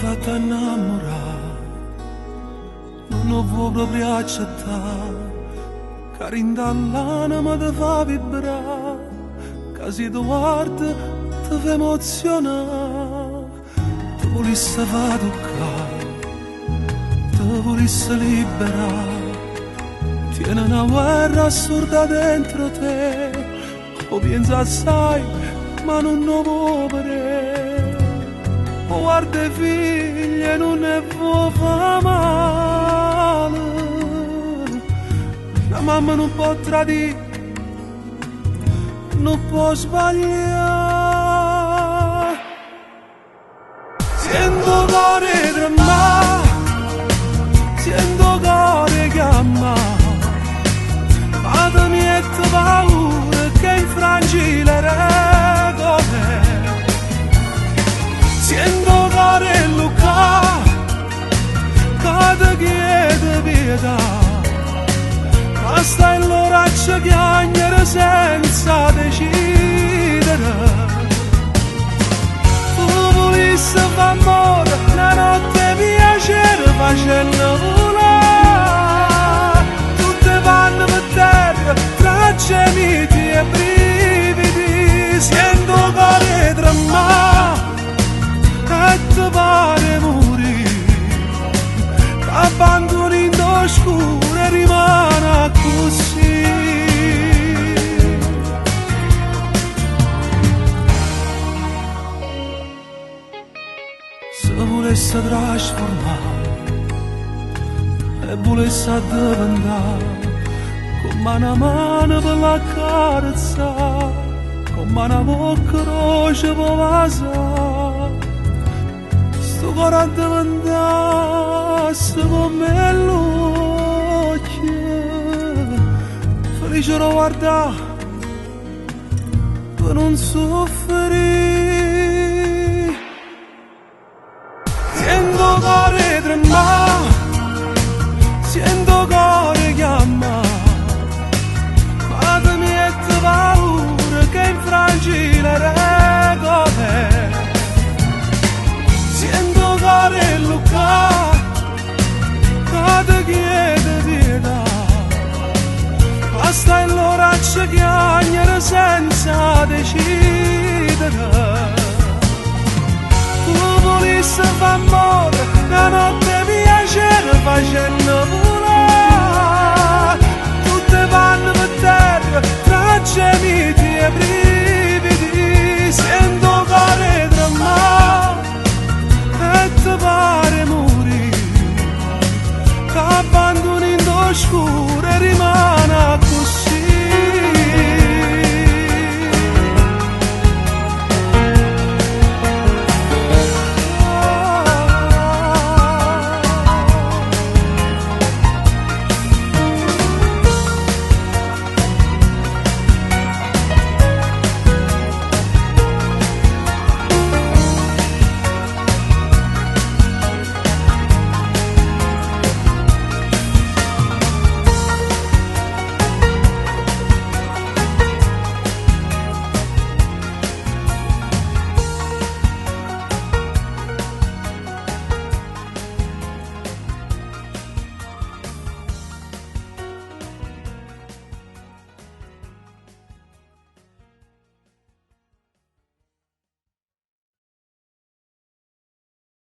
fatto innamorare, non lo vuoi proprio accettare, che dall'anima ti fa vibrare, che se tu guardi ti fa emozionare, ti volesse far toccare, ti volesse liberare, tiene una guerra assurda dentro te, o pensa assai ma non lo può vedere. O guarda i figli e non ne può fare male, la mamma non può tradire, non può sbagliare. Sento cuore tremare, sento cuore chiamare, ma ti mette paura che infrangi le regole. Sento cuore lucca, che ti chiede pietà, ma stai in l'oraccia chiagnere senza decidere. Tu volessi fare amore, la notte piacere facendo volare, tutte vanno per terra, tra gemiti e brividi. Sento cuore tremare e ti pare morire, abbandoni in oscuro e rimane così. Se volesse trasformare e volesse addiventare come una mano per la carezza, come una bocca rosa per vasare, sto cuore addiventasse come l'occhio, felice da guardare per non soffrire. Sento cuore tremare, sento cuore chiamare, ma ti mette paura che infrangi le regole. Sento cuore lucca, che ti chiede pietà, ma stai in l'oraccia chiagnere senza decidere. Tu volessi fare amore, la notte piacere facendo